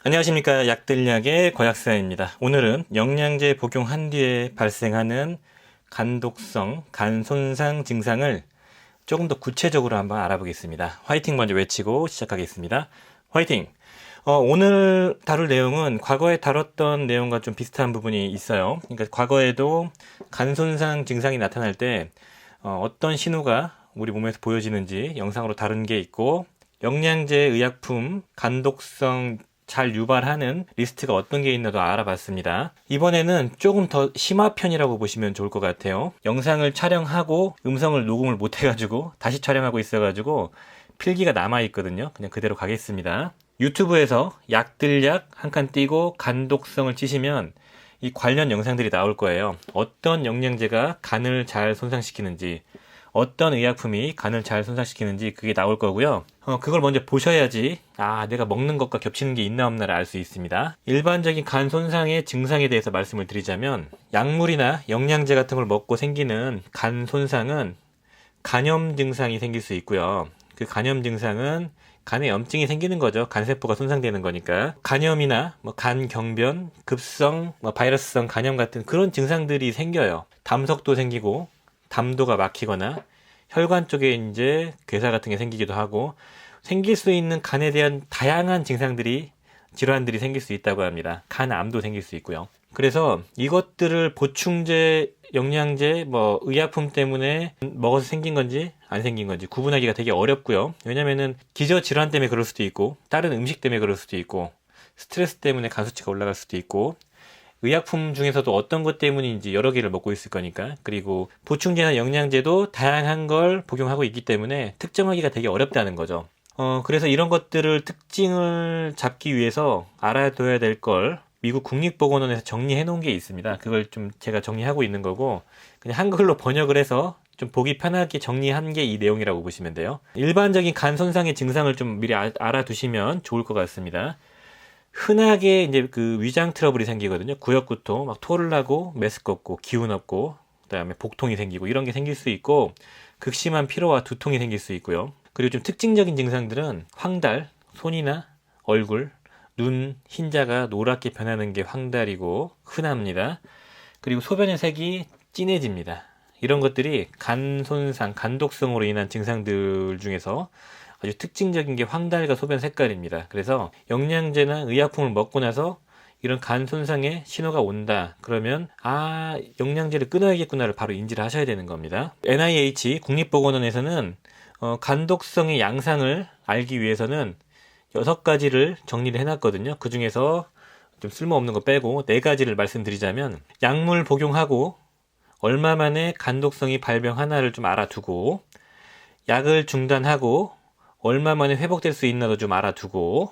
안녕하십니까. 약들약의 권약사입니다. 오늘은 영양제 복용한 뒤에 발생하는 간독성, 간 손상 증상을 조금 더 구체적으로 한번 알아보겠습니다. 화이팅 먼저 외치고 시작하겠습니다. 화이팅! 오늘 다룰 내용은 과거에 다뤘던 내용과 좀 비슷한 부분이 있어요. 그러니까 과거에도 간 손상 증상이 나타날 때 어떤 신호가 우리 몸에서 보여지는지 영상으로 다룬 게 있고, 영양제, 의약품, 간독성 잘 유발하는 리스트가 어떤 게 있나도 알아봤습니다. 이번에는 조금 더 심화 편이라고 보시면 좋을 것 같아요. 영상을 촬영하고 음성을 녹음을 못 해가지고 다시 촬영하고 있어가지고 필기가 남아있거든요. 그냥 그대로 가겠습니다. 유튜브에서 약들약 한 칸 띄고 간독성을 치시면 이 관련 영상들이 나올 거예요. 어떤 영양제가 간을 잘 손상시키는지, 어떤 의약품이 간을 잘 손상시키는지 그게 나올 거고요. 그걸 먼저 보셔야지 내가 먹는 것과 겹치는 게 있나 없나를 알 수 있습니다. 일반적인 간 손상의 증상에 대해서 말씀을 드리자면, 약물이나 영양제 같은 걸 먹고 생기는 간 손상은 간염 증상이 생길 수 있고요. 그 간염 증상은 간에 염증이 생기는 거죠. 간세포가 손상되는 거니까. 간염이나 간경변, 급성, 바이러스성 간염 같은 그런 증상들이 생겨요. 담석도 생기고, 담도가 막히거나 혈관 쪽에 이제 괴사 같은 게 생기기도 하고, 생길 수 있는 간에 대한 다양한 증상들이, 질환들이 생길 수 있다고 합니다. 간암도 생길 수 있고요. 그래서 이것들을 보충제, 영양제, 의약품 때문에 먹어서 생긴 건지 안 생긴 건지 구분하기가 되게 어렵고요. 왜냐면은 기저질환 때문에 그럴 수도 있고, 다른 음식 때문에 그럴 수도 있고, 스트레스 때문에 간 수치가 올라갈 수도 있고, 의약품 중에서도 어떤 것 때문인지 여러 개를 먹고 있을 거니까, 그리고 보충제나 영양제도 다양한 걸 복용하고 있기 때문에 특정하기가 되게 어렵다는 거죠. 그래서 이런 것들을 특징을 잡기 위해서 알아둬야 될 걸 미국 국립보건원에서 정리해 놓은 게 있습니다. 그걸 좀 제가 정리하고 있는 거고, 그냥 한글로 번역을 해서 좀 보기 편하게 정리한 게 이 내용이라고 보시면 돼요. 일반적인 간 손상의 증상을 좀 미리 알아두시면 좋을 것 같습니다. 흔하게 이제 그 위장 트러블이 생기거든요. 구역구토, 막 토를 나고, 메스껍고, 기운 없고, 그다음에 복통이 생기고, 이런 게 생길 수 있고, 극심한 피로와 두통이 생길 수 있고요. 그리고 좀 특징적인 증상들은 황달, 손이나 얼굴, 눈, 흰자가 노랗게 변하는 게 황달이고 흔합니다. 그리고 소변의 색이 진해집니다. 이런 것들이 간 손상, 간독성으로 인한 증상들 중에서 아주 특징적인 게 황달과 소변 색깔입니다. 그래서 영양제나 의약품을 먹고 나서 이런 간 손상의 신호가 온다. 그러면 영양제를 끊어야겠구나를 바로 인지를 하셔야 되는 겁니다. NIH 국립보건원에서는 간독성의 양상을 알기 위해서는 6가지를 정리를 해놨거든요. 그 중에서 좀 쓸모없는 거 빼고 4가지를 말씀드리자면, 약물 복용하고 얼마 만에 간독성이 발병하나를 좀 알아두고, 약을 중단하고 얼마 만에 회복될 수 있나도 좀 알아두고,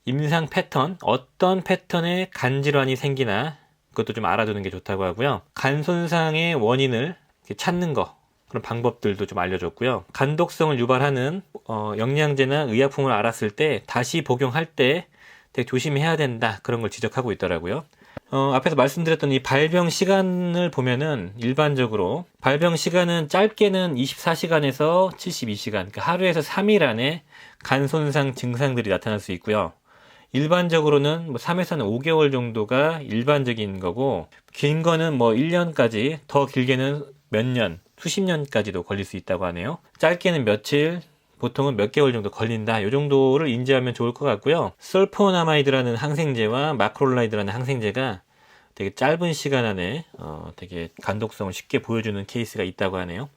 임상 패턴, 어떤 패턴에 간질환이 생기나 그것도 좀 알아두는 게 좋다고 하고요. 간 손상의 원인을 찾는 거, 그런 방법들도 좀 알려줬고요. 간독성을 유발하는 영양제나 의약품을 알았을 때 다시 복용할 때 되게 조심해야 된다, 그런 걸 지적하고 있더라고요. 앞에서 말씀드렸던 이 발병 시간을 보면은 일반적으로 발병 시간은 짧게는 24시간에서 72시간, 그러니까 하루에서 3일 안에 간 손상 증상들이 나타날 수 있고요. 일반적으로는 3에서는 5개월 정도가 일반적인 거고, 긴 거는 1년까지, 더 길게는 몇 년, 수십 년까지도 걸릴 수 있다고 하네요. 짧게는 며칠, 보통은 몇 개월 정도 걸린다, 이 정도를 인지하면 좋을 것 같고요. 설포나마이드라는 항생제와 마크롤라이드라는 항생제가 되게 짧은 시간 안에 되게 간독성을 쉽게 보여주는 케이스가 있다고 하네요.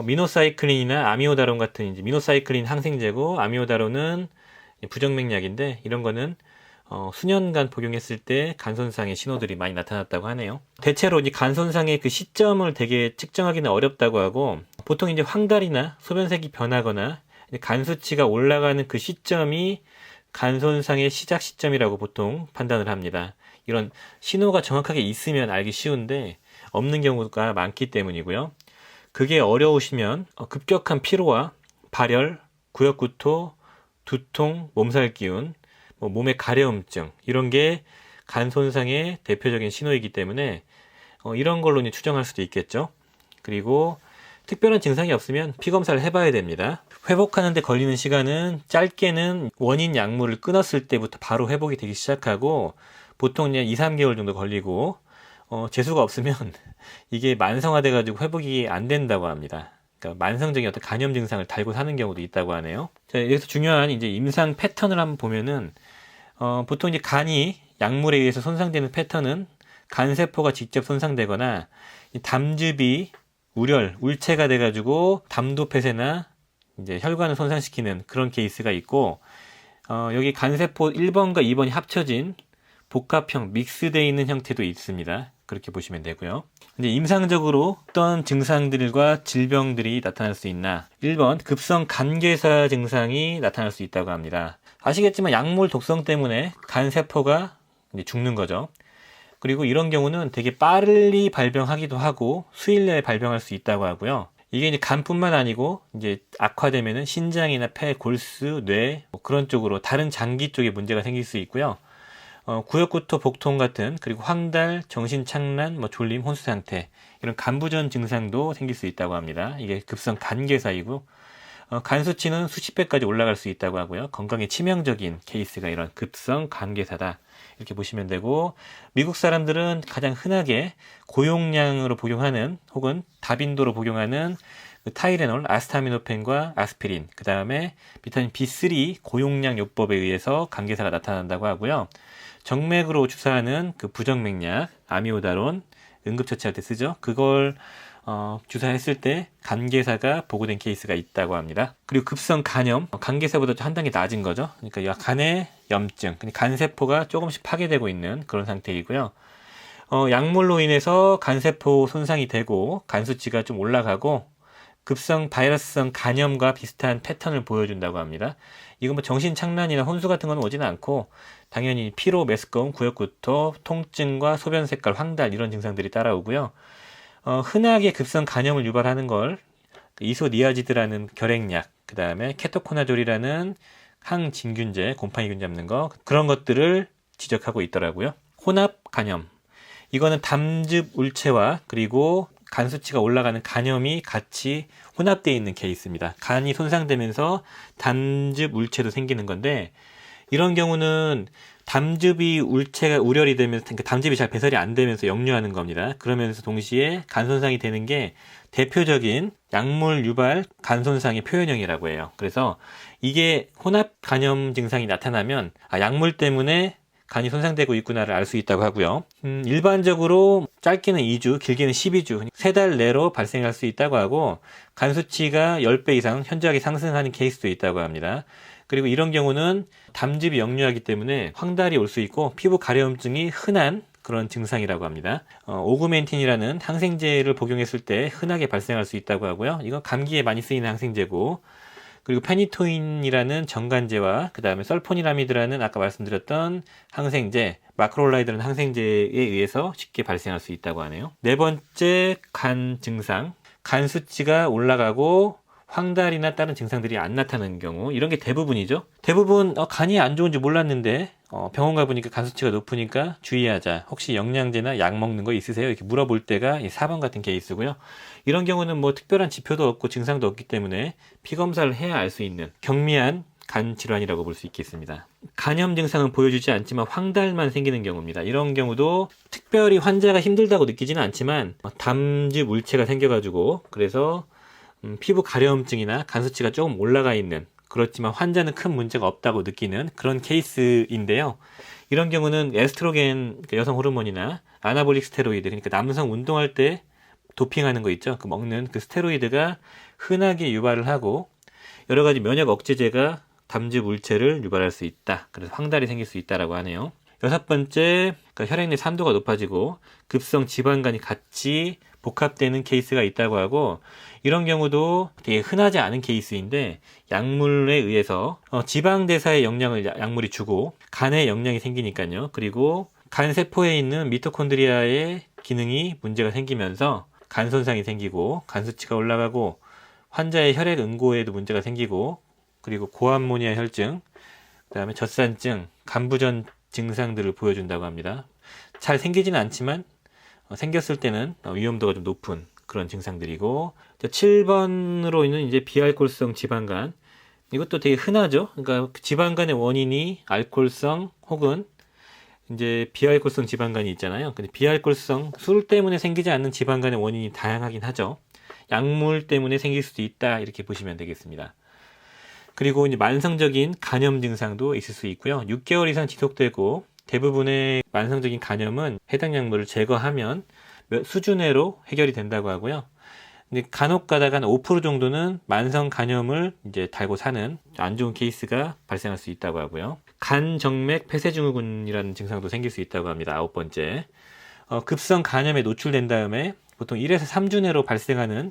미노사이클린이나 아미오다론 같은, 이제 미노사이클린 항생제고, 아미오다론은 부정맥약인데, 이런 거는 수년간 복용했을 때 간손상의 신호들이 많이 나타났다고 하네요. 대체로 이 간손상의 그 시점을 되게 측정하기는 어렵다고 하고, 보통 이제 황달이나 소변색이 변하거나 간 수치가 올라가는 그 시점이 간손상의 시작 시점이라고 보통 판단을 합니다. 이런 신호가 정확하게 있으면 알기 쉬운데 없는 경우가 많기 때문이고요. 그게 어려우시면 급격한 피로와 발열, 구역구토, 두통, 몸살 기운, 몸의 가려움증, 이런 게 간 손상의 대표적인 신호이기 때문에 이런 걸로 추정할 수도 있겠죠. 그리고 특별한 증상이 없으면 피 검사를 해봐야 됩니다. 회복하는데 걸리는 시간은 짧게는 원인 약물을 끊었을 때부터 바로 회복이 되기 시작하고 보통 그냥 2, 3개월 정도 걸리고 재수가 없으면 이게 만성화돼 가지고 회복이 안 된다고 합니다. 그러니까 만성적인 어떤 간염 증상을 달고 사는 경우도 있다고 하네요. 자, 여기서 중요한 이제 임상 패턴을 한번 보면은 보통 이제 간이 약물에 의해서 손상되는 패턴은 간세포가 직접 손상되거나 담즙이 울체가 돼가지고 담도 폐쇄나 이제 혈관을 손상시키는 그런 케이스가 있고, 여기 간세포 1번과 2번이 합쳐진 복합형 믹스되어 있는 형태도 있습니다. 그렇게 보시면 되고요. 이제 임상적으로 어떤 증상들과 질병들이 나타날 수 있나? 1번 급성 간괴사 증상이 나타날 수 있다고 합니다. 아시겠지만 약물 독성 때문에 간세포가 이제 죽는 거죠. 그리고 이런 경우는 되게 빨리 발병하기도 하고 수일 내에 발병할 수 있다고 하고요. 이게 이제 간뿐만 아니고 이제 악화되면은 신장이나 폐, 골수, 뇌 그런 쪽으로 다른 장기 쪽에 문제가 생길 수 있고요. 구역구토, 복통 같은 그리고 황달, 정신착란, 졸림, 혼수 상태 이런 간부전 증상도 생길 수 있다고 합니다. 이게 급성 간괴사이고 간 수치는 수십 배까지 올라갈 수 있다고 하고요. 건강에 치명적인 케이스가 이런 급성 간괴사다. 이렇게 보시면 되고, 미국 사람들은 가장 흔하게 고용량으로 복용하는 혹은 다빈도로 복용하는 타이레놀, 아스타미노펜과 아스피린, 그 다음에 비타민 B3 고용량 요법에 의해서 간괴사가 나타난다고 하고요. 정맥으로 주사하는 그 부정맥약, 아미오다론, 응급처치할 때 쓰죠. 그걸 주사했을 때 간괴사가 보고된 케이스가 있다고 합니다. 그리고 급성 간염, 간괴사보다 한 단계 낮은 거죠. 그러니까 간의 염증, 간세포가 조금씩 파괴되고 있는 그런 상태이고요. 약물로 인해서 간세포 손상이 되고 간수치가 좀 올라가고 급성 바이러스성 간염과 비슷한 패턴을 보여준다고 합니다. 이건 정신착란이나 혼수 같은 건 오지는 않고 당연히 피로, 메스꺼움, 구역구토, 통증과 소변 색깔, 황달 이런 증상들이 따라오고요. 흔하게 급성 간염을 유발하는 걸 이소니아지드라는 결핵약, 그 다음에 케토코나졸이라는 항진균제, 곰팡이균 잡는 거 그런 것들을 지적하고 있더라고요. 혼합 간염, 이거는 담즙 울체와 그리고 간 수치가 올라가는 간염이 같이 혼합되어 있는 케이스입니다. 간이 손상되면서 담즙 울체도 생기는 건데 이런 경우는 담즙이 울체가 우열이 되면서 그러니까 담즙이 잘 배설이 안 되면서 역류하는 겁니다. 그러면서 동시에 간 손상이 되는 게 대표적인 약물 유발 간 손상의 표현형이라고 해요. 그래서 이게 혼합 간염 증상이 나타나면 약물 때문에 간이 손상되고 있구나를 알 수 있다고 하고요. 일반적으로 짧게는 2주, 길게는 12주, 3달 내로 발생할 수 있다고 하고 간 수치가 10배 이상 현저하게 상승하는 케이스도 있다고 합니다. 그리고 이런 경우는 담즙이 역류하기 때문에 황달이 올 수 있고 피부 가려움증이 흔한 그런 증상이라고 합니다. 오그멘틴이라는 항생제를 복용했을 때 흔하게 발생할 수 있다고 하고요. 이건 감기에 많이 쓰이는 항생제고, 그리고 페니토인이라는 정간제와 그 다음에 설포니라미드라는 아까 말씀드렸던 항생제, 마크롤라이드라는 항생제에 의해서 쉽게 발생할 수 있다고 하네요. 네 번째 간 증상, 간 수치가 올라가고 황달이나 다른 증상들이 안 나타나는 경우, 이런 게 대부분이죠. 대부분 간이 안 좋은지 몰랐는데 병원 가보니까 간 수치가 높으니까 주의하자. 혹시 영양제나 약 먹는 거 있으세요? 이렇게 물어볼 때가 4번 같은 케이스고요. 이런 경우는 특별한 지표도 없고 증상도 없기 때문에 피검사를 해야 알 수 있는 경미한 간 질환이라고 볼 수 있겠습니다. 간염 증상은 보여주지 않지만 황달만 생기는 경우입니다. 이런 경우도 특별히 환자가 힘들다고 느끼지는 않지만 담즙 울체가 생겨가지고 그래서 피부 가려움증이나 간 수치가 조금 올라가 있는, 그렇지만 환자는 큰 문제가 없다고 느끼는 그런 케이스인데요. 이런 경우는 에스트로겐, 그러니까 여성 호르몬이나 아나볼릭 스테로이드, 그러니까 남성 운동할 때 도핑하는 거 있죠. 그 먹는 그 스테로이드가 흔하게 유발을 하고 여러 가지 면역 억제제가 담즙 울체를 유발할 수 있다. 그래서 황달이 생길 수 있다라고 하네요. 여섯 번째, 그러니까 혈액 내 산도가 높아지고 급성 지방간이 같이 복합되는 케이스가 있다고 하고, 이런 경우도 되게 흔하지 않은 케이스인데 약물에 의해서 지방대사에 영향을 약물이 주고 간에 영향이 생기니까요. 그리고 간 세포에 있는 미토콘드리아의 기능이 문제가 생기면서 간 손상이 생기고 간 수치가 올라가고 환자의 혈액 응고에도 문제가 생기고, 그리고 고암모니아 혈증, 그다음에 젖산증, 간부전 증상들을 보여준다고 합니다. 잘 생기지는 않지만 생겼을 때는 위험도가 좀 높은 그런 증상들이고, 7번으로 있는 이제 비알코올성 지방간. 이것도 되게 흔하죠. 그러니까 지방간의 원인이 알코올성 혹은 이제 비알코올성 지방간이 있잖아요. 근데 비알코올성 술 때문에 생기지 않는 지방간의 원인이 다양하긴 하죠. 약물 때문에 생길 수도 있다, 이렇게 보시면 되겠습니다. 그리고 이제 만성적인 간염 증상도 있을 수 있고요. 6개월 이상 지속되고 대부분의 만성적인 간염은 해당 약물을 제거하면 수준외로 해결이 된다고 하고요. 근데 간혹 가다가 한 5% 정도는 만성 간염을 이제 달고 사는 안 좋은 케이스가 발생할 수 있다고 하고요. 간정맥 폐쇄증후군이라는 증상도 생길 수 있다고 합니다. 9번째. 급성 간염에 노출된 다음에 보통 1에서 3주 내로 발생하는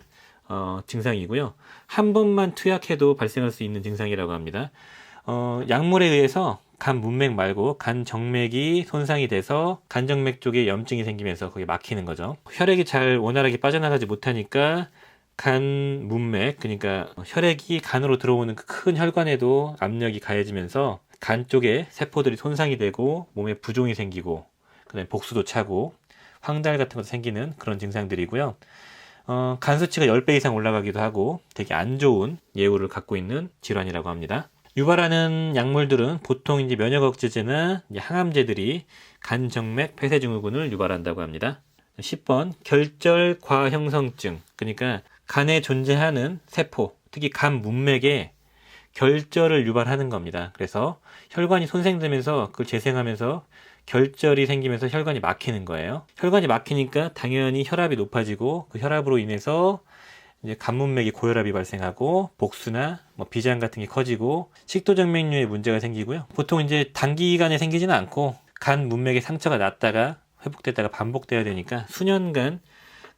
증상이고요. 한 번만 투약해도 발생할 수 있는 증상이라고 합니다. 약물에 의해서 간 문맥 말고 간 정맥이 손상이 돼서 간정맥 쪽에 염증이 생기면서 거기 막히는 거죠. 혈액이 잘 원활하게 빠져나가지 못하니까 간 문맥, 그러니까 혈액이 간으로 들어오는 그 큰 혈관에도 압력이 가해지면서 간 쪽에 세포들이 손상이 되고 몸에 부종이 생기고 그다음에 복수도 차고 황달 같은 것도 생기는 그런 증상들이고요. 간 수치가 10배 이상 올라가기도 하고 되게 안 좋은 예후를 갖고 있는 질환이라고 합니다. 유발하는 약물들은 보통 이제 면역 억제제나 항암제들이 간정맥 폐쇄증후군을 유발한다고 합니다. 10번 결절 과형성증, 그러니까 간에 존재하는 세포, 특히 간 문맥에 결절을 유발하는 겁니다. 그래서 혈관이 손상되면서 그걸 재생하면서 결절이 생기면서 혈관이 막히는 거예요. 혈관이 막히니까 당연히 혈압이 높아지고 그 혈압으로 인해서 이제 간문맥이 고혈압이 발생하고 복수나 비장 같은 게 커지고 식도정맥류에 문제가 생기고요. 보통 이제 단기간에 생기지는 않고 간 문맥에 상처가 났다가 회복됐다가 반복돼야 되니까 수년간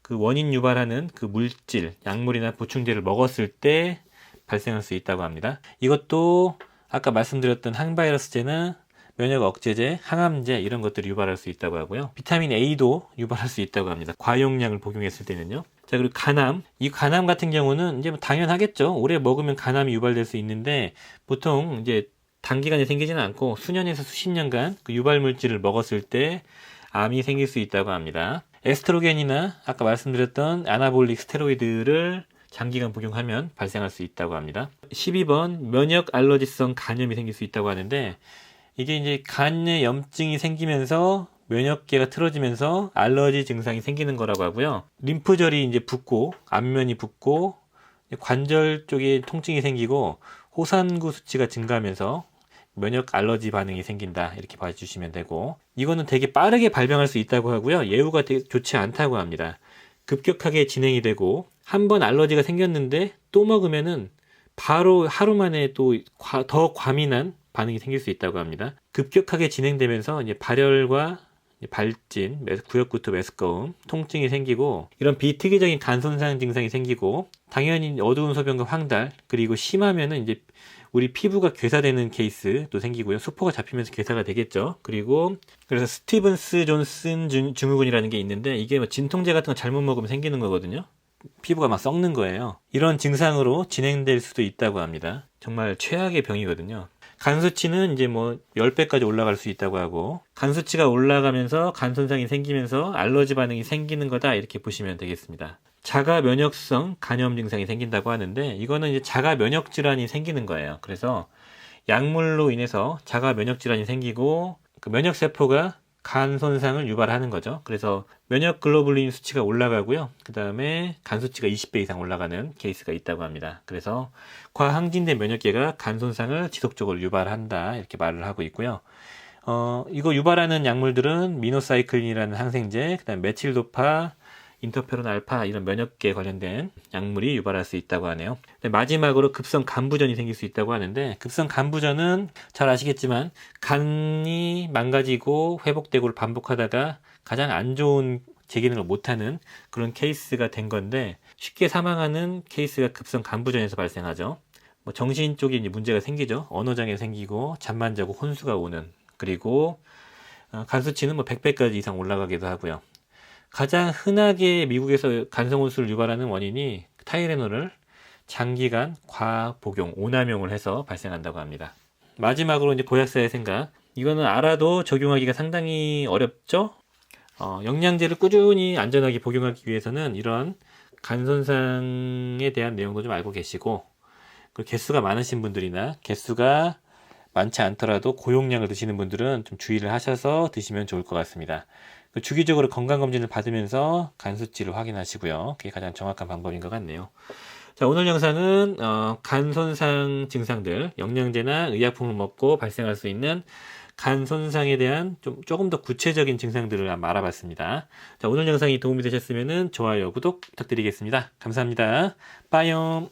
그 원인 유발하는 그 물질, 약물이나 보충제를 먹었을 때 발생할 수 있다고 합니다. 이것도 아까 말씀드렸던 항바이러스제나 면역 억제제, 항암제 이런 것들이 유발할 수 있다고 하고요. 비타민 A도 유발할 수 있다고 합니다. 과용량을 복용했을 때는요. 자, 그리고 간암. 이 간암 같은 경우는 이제 당연하겠죠. 오래 먹으면 간암이 유발될 수 있는데 보통 이제 단기간에 생기지는 않고 수년에서 수십 년간 그 유발 물질을 먹었을 때 암이 생길 수 있다고 합니다. 에스트로겐이나 아까 말씀드렸던 아나볼릭 스테로이드를 장기간 복용하면 발생할 수 있다고 합니다. 12번 면역 알러지성 간염이 생길 수 있다고 하는데 이게 이제 간에 염증이 생기면서 면역계가 틀어지면서 알러지 증상이 생기는 거라고 하고요. 림프절이 이제 붓고 안면이 붓고 관절 쪽에 통증이 생기고 호산구 수치가 증가하면서 면역 알러지 반응이 생긴다, 이렇게 봐주시면 되고, 이거는 되게 빠르게 발병할 수 있다고 하고요. 예후가 되게 좋지 않다고 합니다. 급격하게 진행이 되고 한 번 알러지가 생겼는데 또 먹으면은 바로 하루 만에 또 더 과민한 반응이 생길 수 있다고 합니다. 급격하게 진행되면서 이제 발열과 발진, 구역구토 메스꺼움, 통증이 생기고 이런 비특이적인 간 손상 증상이 생기고 당연히 어두운 소변과 황달, 그리고 심하면은 이제 우리 피부가 괴사되는 케이스도 생기고요. 수포가 잡히면서 괴사가 되겠죠. 그리고 그래서 스티븐스 존슨 증후군이라는 게 있는데 이게 뭐 진통제 같은 거 잘못 먹으면 생기는 거거든요. 피부가 막 썩는 거예요. 이런 증상으로 진행될 수도 있다고 합니다. 정말 최악의 병이거든요. 간 수치는 이제 뭐 10배까지 올라갈 수 있다고 하고, 간 수치가 올라가면서 간 손상이 생기면서 알러지 반응이 생기는 거다, 이렇게 보시면 되겠습니다. 자가 면역성 간염 증상이 생긴다고 하는데 이거는 이제 자가 면역 질환이 생기는 거예요. 그래서 약물로 인해서 자가 면역 질환이 생기고 그 면역 세포가 간 손상을 유발하는 거죠. 그래서 면역 글로불린 수치가 올라가고요. 그 다음에 간 수치가 20배 이상 올라가는 케이스가 있다고 합니다. 그래서 과항진된 면역계가 간 손상을 지속적으로 유발한다, 이렇게 말을 하고 있고요. 이거 유발하는 약물들은 미노사이클린이라는 항생제, 그 다음에 메틸도파, 인터페론 알파, 이런 면역계에 관련된 약물이 유발할 수 있다고 하네요. 마지막으로 급성 간부전이 생길 수 있다고 하는데, 급성 간부전은 잘 아시겠지만 간이 망가지고 회복되고를 반복하다가 가장 안 좋은 재기능을 못하는 그런 케이스가 된 건데, 쉽게 사망하는 케이스가 급성 간부전에서 발생하죠. 뭐 정신 쪽에 이제 문제가 생기죠. 언어장애 생기고 잠만 자고 혼수가 오는, 그리고 간 수치는 뭐 100배까지 이상 올라가기도 하고요. 가장 흔하게 미국에서 간성혼수를 유발하는 원인이 타이레놀을 장기간 과복용, 오남용을 해서 발생한다고 합니다. 마지막으로 이제 보약사의 생각. 이거는 알아도 적용하기가 상당히 어렵죠? 영양제를 꾸준히 안전하게 복용하기 위해서는 이런 간 손상에 대한 내용도 좀 알고 계시고, 그리고 개수가 많으신 분들이나 개수가 많지 않더라도 고용량을 드시는 분들은 좀 주의를 하셔서 드시면 좋을 것 같습니다. 주기적으로 건강검진을 받으면서 간 수치를 확인하시고요. 그게 가장 정확한 방법인 것 같네요. 자, 오늘 영상은 간 손상 증상들, 영양제나 의약품을 먹고 발생할 수 있는 간 손상에 대한 조금 더 구체적인 증상들을 한번 알아봤습니다. 자, 오늘 영상이 도움이 되셨으면 좋아요, 구독 부탁드리겠습니다. 감사합니다. 빠이옴.